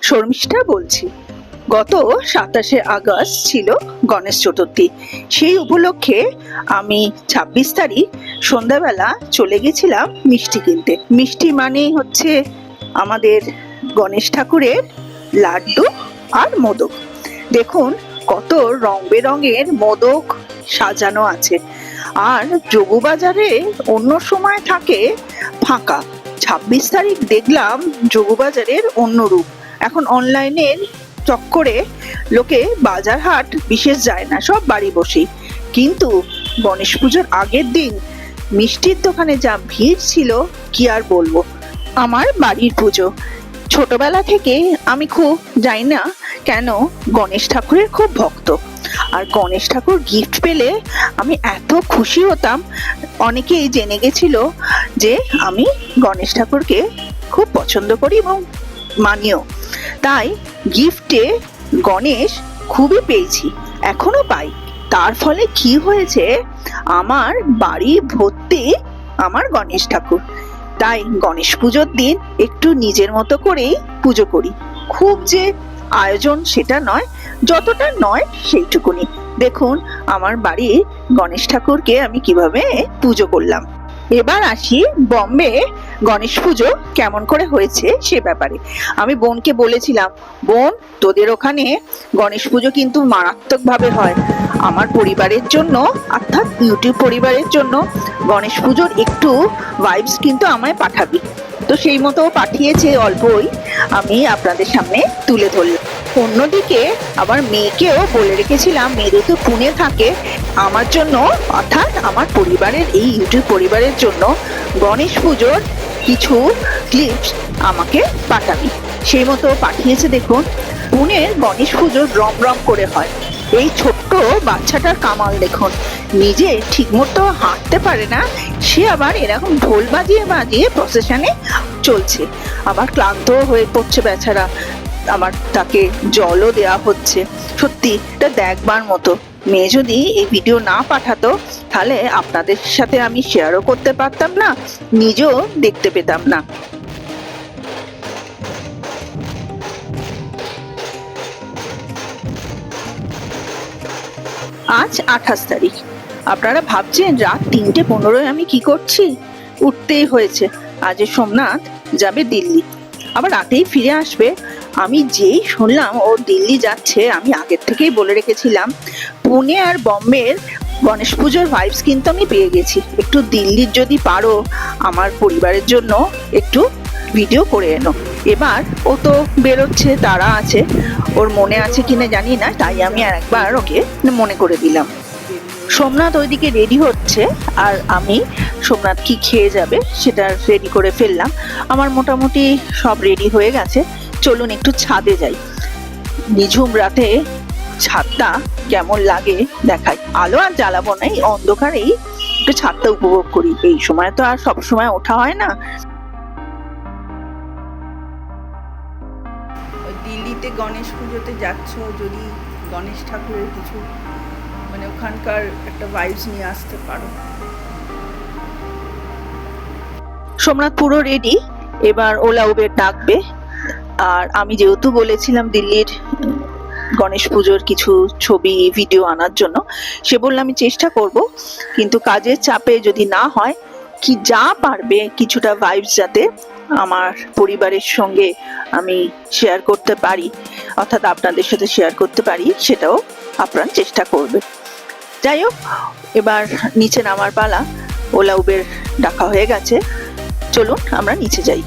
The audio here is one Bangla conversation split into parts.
শর্মিষ্ঠা বলছি। গত 27শে আগস্ট ছিল গণেশ চতুর্থী। সেই উপলক্ষে আমি 26 তারিখ সন্ধ্যাবেলা চলে গেছিলাম মিষ্টি কিনতে। মিষ্টি মানেই হচ্ছে আমাদের গণেশ ঠাকুরের লাড্ডু আর মোদক। দেখুন কত রং বেরঙের মোদক সাজানো আছে। আর যোগবাজারে অন্য সময় থাকে ফাঁকা। 26 তারিখ দেখলাম যোগবাজারের অন্য রূপ। এখন অনলাইনের চক্করে লোকে বাজার হাট বিশেষ যায় না, সব বাড়ি বসেই। কিন্তু গণেশ পুজোর আগের দিন মিষ্টির দোকানে যা ভিড় ছিল কি আর বলবো। আমার বাড়ির পুজো, ছোটবেলা থেকে আমি খুব জানি না কেন গণেশ ঠাকুরের খুব ভক্ত। আর গণেশ ঠাকুর গিফট পেলে আমি এত খুশি হতাম। অনেকেই জেনে গেছিল যে আমি গণেশ ঠাকুরকে খুব পছন্দ করি এবং মানিও। তাই গিফটে গণেশ খুবই পেয়েছি, এখনো পাই। তার ফলে কি হয়েছে, আমার বাড়ি ভর্তি আমার গণেশ ঠাকুর। তাই গণেশ পুজোর দিন একটু নিজের মতো করেই পুজো করি। খুব যে আয়োজন সেটা নয়, যতটা নয় সেইটুকুনি। দেখুন আমার বাড়ির গণেশ ঠাকুরকে আমি কিভাবে পুজো করলাম। এবার আসি বম্বে গণেশ পুজো কেমন করে হয়েছে সে ব্যাপারে। আমি বোনকে বলেছিলাম, বোন তোদের ওখানে গণেশ পুজো কিন্তু মারাত্মক ভাবে হয়। আমার পরিবারের জন্য অর্থাৎ ইউটিউব পরিবারের জন্য গণেশ পুজোর একটু ভাইবস কিন্তু আমায় পাঠাবি। তো সেই মতো পাঠিয়েছে, অল্পই আমি আপনাদের সামনে তুলে ধরলাম। অন্যদিকে আবার মেয়েকেও বলে রেখেছিলাম, মেয়ে তো পুনে থাকে, আমার জন্য অর্থাৎ আমার পরিবারের এই ইউটিউব পরিবারের জন্য গণেশ পুজোর কিছু ক্লিপস আমাকে পাঠাবি। সেই মতো পাঠিয়েছে। দেখুন পুনের গণেশ পুজো রম রম করে হয়। এই ছোট্ট বাচ্চাটার কামাল দেখুন, নিজে ঠিকমতো হাঁটতে পারে না, সে আবার এরকম ঢোল বাজিয়ে বাজিয়ে প্রসেশনে চলছে। আবার ক্লান্ত হয়ে পড়ছে বেচারা, আবার তাকে জলও দেওয়া হচ্ছে। সত্যি এটা দেখবার মতো। মেয়ে যদি এই ভিডিও না পাঠাতো তাহলে আপনাদের সাথে আমি শেয়ারও করতে পারতাম না, নিজেও দেখতে পেতাম না। আজ 28 তারিখ। আপনারা ভাবছেন রাত 3:15 আমি কি করছি? উঠতেই হয়েছে। আজ সোমনাথ যাবে দিল্লি, আবার রাতেই ফিরে আসবে। আমি যেই শুনলাম ও দিল্লি যাচ্ছে, আমি আগের থেকেই বলে রেখেছিলাম পুনে আর বম্বের গণেশ পুজোর ভাইবস কিন্তু আমি পেয়ে গেছি। একটু দিল্লির যদি পারো আমার পরিবারের জন্য একটু ভিডিও করে এনো। এবার ও তো বেরোচ্ছে, তারা আছে, ওর মনে আছে কিনা জানি না, তাই আমি আর একবার ওকে মনে করে দিলাম। সোমনাথ ওইদিকে রেডি হচ্ছে, আর আমি সোমনাথ কি খেয়ে যাবে সেটা রেডি করে ফেললাম। আমার মোটামুটি সব রেডি হয়ে গেছে। চলুন একটু ছাদে যাই। নিঝুম রাতে ছাদটা কেমন লাগে দেখাই। আলো আর জ্বালাবো না, এই অন্ধকারেই একটু ছাদটা উপভোগ করি। এই সময় তো আর সব সময় ওঠা হয় না। দিল্লিতে গণেশ পুজোতে যাচ্ছ, যদি গণেশ ঠাকুরের কিছু মানে ওখানকার একটা ভাইবস নিয়ে আসতে পারো। সোমনাথ পুরো রেডি, এবার ওলা উবের ডাকবে। আর আমি যেহেতু বলেছিলাম দিল্লির গণেশ পুজোর কিছু ছবি ভিডিও আনার জন্য, সে বললে আমি চেষ্টা করব, কিন্তু কাজের চাপে যদি না হয়, কি যা পারবে কিছুটা ভাইবস যাতে আমার পরিবারের সঙ্গে আমি শেয়ার করতে পারি, অর্থাৎ আপনাদের সাথে শেয়ার করতে পারি, সেটাও আপনারা চেষ্টা করবে। যাই হোক, এবার নিচে নামার পালা। ওলা উবের ডাকা হয়ে গেছে, চলুন আমরা নিচে যাই।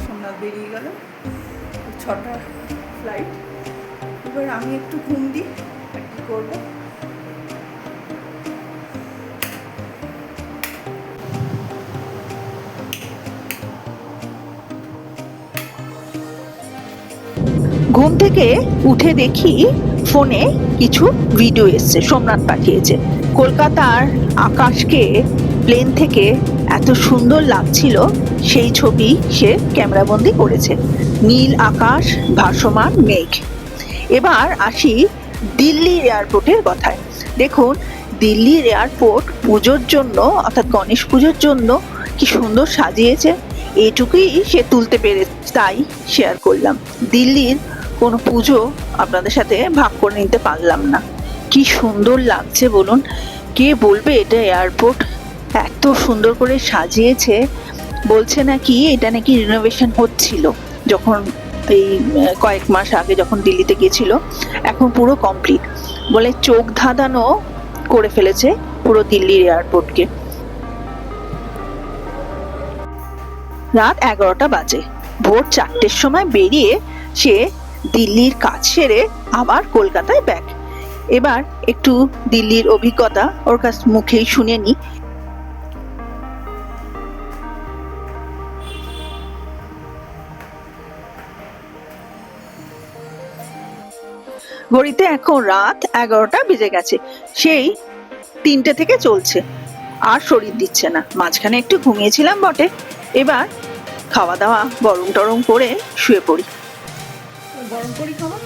সোমনাথ বেরিয়ে গেল, 6টার ফ্লাইট। এবার আমি একটু ঘুম দিই, আর কি করবো। ঘুম থেকে উঠে দেখি ফোনে কিছু ভিডিও এসছে, সোমনাথ পাঠিয়েছে। কলকাতার আকাশকে প্লেন থেকে এত সুন্দর লাগছিল সেই ছবি সে ক্যামেরাবন্দি করেছে। নীল আকাশ, ভাসমান মেঘ। এবার আসি দিল্লির এয়ারপোর্টের কথায়। দেখুন, দিল্লির এয়ারপোর্ট পুজোর জন্য অর্থাৎ গণেশ পুজোর জন্য কি সুন্দর সাজিয়েছে, এইটুকুই সে তুলতে পেরেছে, তাই শেয়ার করলাম। দিল্লির কোনো পুজো আপনাদের সাথে ভাগ করে নিতে পারলাম না। কি সুন্দর লাগছে বলুন, কে বলবে এটা এয়ারপোর্ট এত সুন্দর করে সাজিয়েছে। বলছে নাকি এটা নাকি রিনোভেশন হচ্ছিল যখন এই কয়েক মাস আগে যখন দিল্লিতে গিয়েছিল, এখন পুরো কমপ্লিট বলে চোখ ধাঁধানো করে ফেলেছে পুরো দিল্লির এয়ারপোর্টকে। রাত 11টা বাজে। ভোর 4টের সময় বেরিয়ে সে দিল্লির কাজ সেরে আবার কলকাতায় ব্যাক। এবার একটু দিল্লির অভিজ্ঞতা ওর কাছ মুখেই শুনে নি। ঘড়িতে এখন রাত 11টা বেজে গেছে। সেই 3টে থেকে চলছে, আর শরীর দিচ্ছে না। মাঝখানে একটু ঘুমিয়েছিলাম বটে। এবার খাওয়া দাওয়া গরম টরম করে শুয়ে পড়ি। গরম করি খাওয়া।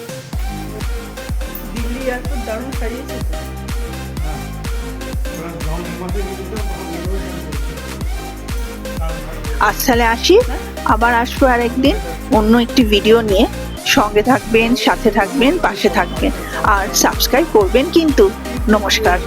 দিল্লি এয়ারপোর্ট দারুণ সাজিয়েছে। আজ তাহলে আসি, আবার আসবো আরেকদিন অন্য একটি ভিডিও নিয়ে। সঙ্গে থাকবেন, সাথে থাকবেন, পাশে থাকবেন, আর সাবস্ক্রাইব করবেন কিন্তু। নমস্কার।